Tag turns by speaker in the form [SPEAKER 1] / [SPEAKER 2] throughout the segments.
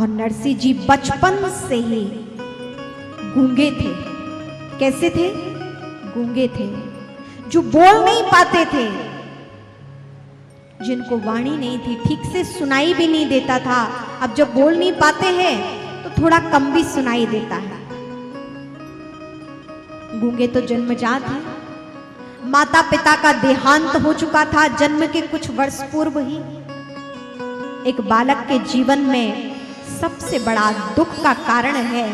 [SPEAKER 1] और नरसिंह जी बचपन से ही गूंगे थे। कैसे थे? गूंगे थे, जो बोल नहीं पाते थे, जिनको वाणी नहीं थी, ठीक से सुनाई भी नहीं देता था। अब जब बोल नहीं पाते हैं तो थोड़ा कम भी सुनाई देता है। गूंगे तो जन्मजात है। माता पिता का देहांत हो चुका था जन्म के कुछ वर्ष पूर्व ही। एक बालक के जीवन में सबसे बड़ा दुख का कारण है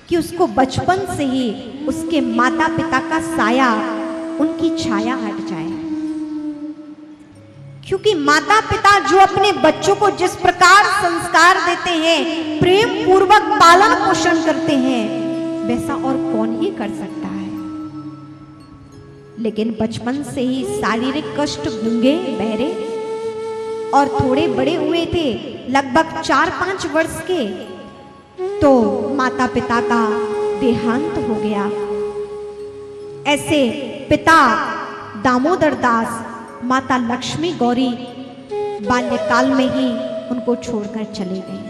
[SPEAKER 1] कि उसको बचपन से ही उसके माता पिता का साया, उनकी छाया हट जाए। क्योंकि माता पिता जो अपने बच्चों को जिस प्रकार संस्कार देते हैं, प्रेम पूर्वक पालन पोषण करते हैं, वैसा और कौन ही कर सकता है। लेकिन बचपन से ही शारीरिक कष्ट, गूंगे, बहरे और थोड़े बड़े हुए थे, लगभग 4-5 वर्ष के, तो माता पिता का देहांत हो गया। ऐसे पिता दामोदर दास, माता लक्ष्मी गौरी बाल्यकाल में ही उनको छोड़कर चले गए।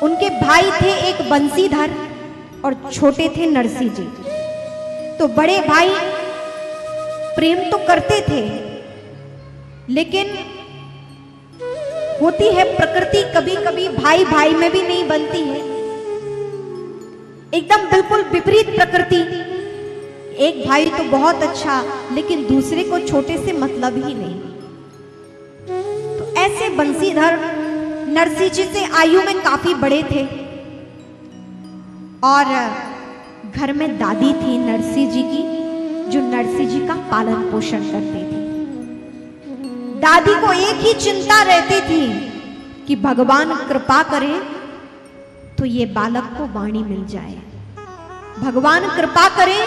[SPEAKER 1] उनके भाई थे एक बंसीधर और छोटे थे नरसिंह जी। तो बड़े भाई प्रेम तो करते थे, लेकिन होती है प्रकृति, कभी कभी भाई भाई में भी नहीं बनती है। एकदम बिल्कुल विपरीत प्रकृति। एक भाई तो बहुत अच्छा, लेकिन दूसरे को छोटे से मतलब ही नहीं। तो ऐसे बंसीधर नरसिंह जी से आयु में काफी बड़े थे और घर में दादी थी नरसिंह जी की, जो नरसिंह जी का पालन पोषण करती थी। दादी को एक ही चिंता रहती थी कि भगवान कृपा करे तो ये बालक को वाणी मिल जाए, भगवान कृपा करे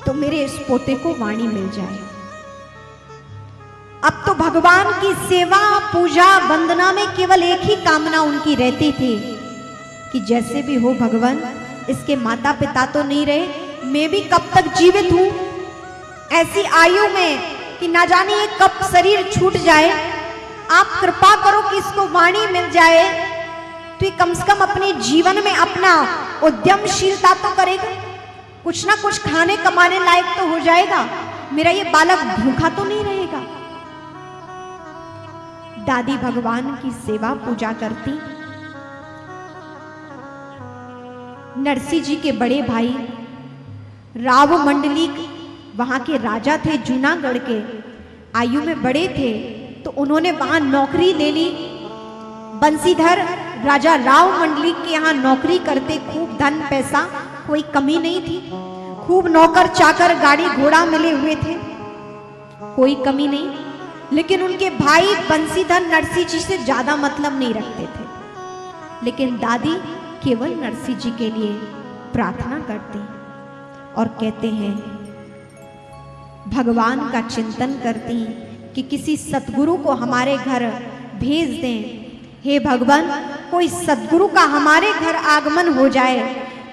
[SPEAKER 1] तो मेरे इस पोते को वाणी मिल जाए। अब तो भगवान की सेवा, पूजा, वंदना में केवल एक ही कामना उनकी रहती थी कि जैसे भी हो भगवान, इसके माता पिता तो नहीं रहे, मैं भी कब तक जीवित हूं, ऐसी आयु में कि ना जाने ये कब शरीर छूट जाए, आप कृपा करो कि इसको वाणी मिल जाए तो ये कम से कम अपने जीवन में अपना उद्यमशीलता तो करेगा, कुछ ना कुछ खाने कमाने लायक तो हो जाएगा, मेरा ये बालक भूखा तो नहीं रहेगा। दादी भगवान की सेवा पूजा करती। नरसिंह जी के बड़े भाई राव मंडली वहां के राजा थे, जूनागढ़ के, आयु में बड़े थे, तो उन्होंने वहां नौकरी ले ली। बंसीधर राजा राव मंडली के यहाँ नौकरी करते, खूब धन पैसा, कोई कमी नहीं थी, खूब नौकर चाकर गाड़ी घोड़ा मिले हुए थे, कोई कमी नहीं। लेकिन उनके भाई बंसीधर नरसिंह जी से ज्यादा मतलब नहीं रखते थे। लेकिन दादी केवल नरसिंह जी के लिए प्रार्थना करती और कहते हैं, भगवान का चिंतन करती कि किसी सतगुरु को हमारे घर भेज दें। हे भगवान, कोई सतगुरु का हमारे घर आगमन हो जाए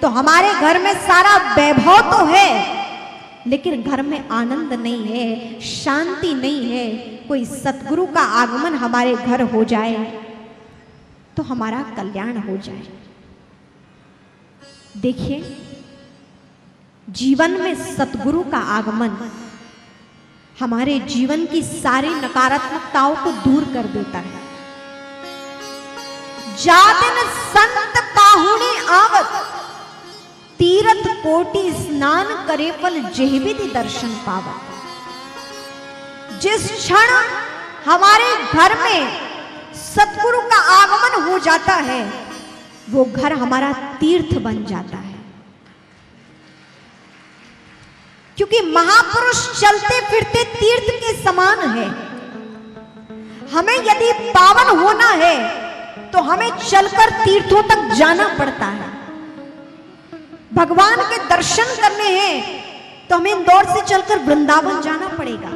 [SPEAKER 1] तो हमारे घर में सारा वैभव तो है, लेकिन घर में आनंद नहीं है, शांति नहीं है। कोई सतगुरु का आगमन हमारे घर हो जाए तो हमारा कल्याण हो जाए। देखिए, जीवन में सतगुरु का आगमन हमारे जीवन की सारी नकारात्मकताओं को दूर कर देता है। जादिन संत पाहुणे आवत, तीरथ कोटि स्नान करे फल जेहविधि दर्शन पावत। जिस क्षण हमारे घर में सतगुरु का आगमन हो जाता है, वो घर हमारा तीर्थ बन जाता है। क्योंकि महापुरुष चलते फिरते तीर्थ के समान है। हमें यदि पावन होना है तो हमें चलकर तीर्थों तक जाना पड़ता है। भगवान के दर्शन करने हैं तो हमें इंदौर से चलकर वृंदावन जाना पड़ेगा,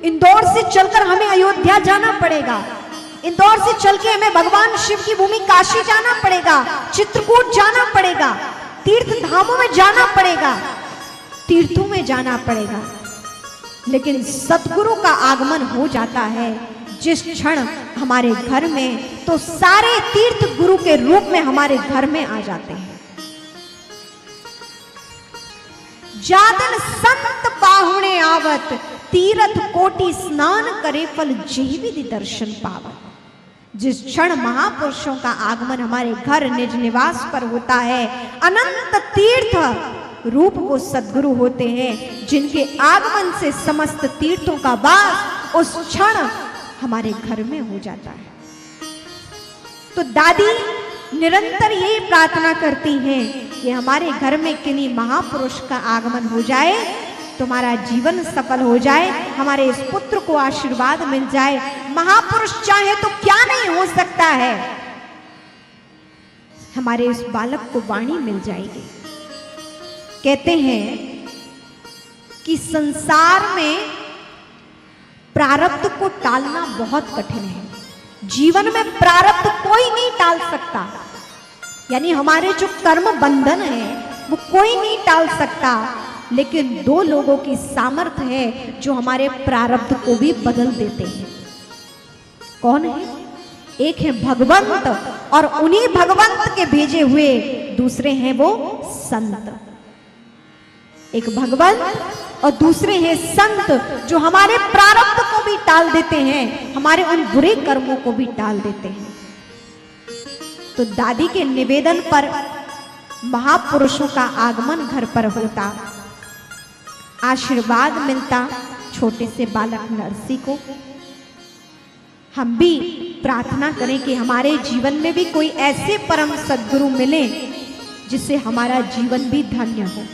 [SPEAKER 1] इंदौर से चलकर हमें अयोध्या जाना पड़ेगा, इंदौर से चल के हमें भगवान शिव की भूमि काशी जाना पड़ेगा, चित्रकूट जाना पड़ेगा, तीर्थ धामों में जाना पड़ेगा, तीर्थों में जाना पड़ेगा। लेकिन सतगुरु का आगमन हो जाता है जिस क्षण हमारे घर में तो सारे तीर्थ गुरु के रूप में हमारे घर में आ जाते हैं। जादन संत पाहुणे आवत, तीर्थ कोटि स्नान करे फल जेहि विधि दर्शन पावत। जिस क्षण महापुरुषों का आगमन हमारे घर निज निवास पर होता है, अनंत तीर्थ रूप वो सद्गुरु होते हैं जिनके आगमन से समस्त तीर्थों का वास उस क्षण हमारे घर में हो जाता है। तो दादी निरंतर यही प्रार्थना करती हैं कि हमारे घर में किन्हीं महापुरुष का आगमन हो जाए, तुम्हारा जीवन सफल हो जाए, हमारे इस पुत्र को आशीर्वाद मिल जाए। महापुरुष चाहे तो क्या नहीं हो सकता है, हमारे इस बालक को वाणी मिल जाएगी। कहते हैं कि संसार में प्रारब्ध को टालना बहुत कठिन है। जीवन में प्रारब्ध कोई नहीं टाल सकता, यानी हमारे जो कर्म बंधन है वो कोई नहीं टाल सकता, लेकिन दो लोगों की सामर्थ्य है जो हमारे प्रारब्ध को भी बदल देते हैं। कौन है? एक है भगवंत, और उन्हीं भगवंत के भेजे हुए दूसरे हैं वो संत। एक भगवंत और दूसरे हैं संत जो हमारे प्रारब्ध को भी टाल देते हैं, हमारे उन बुरे कर्मों को भी टाल देते हैं। तो दादी के निवेदन पर महापुरुषों का आगमन घर पर होता, आशीर्वाद मिलता छोटे से बालक नरसी को। हम भी प्रार्थना करें कि हमारे जीवन में भी कोई ऐसे परम सद्गुरु मिले जिससे हमारा जीवन भी धन्य हो।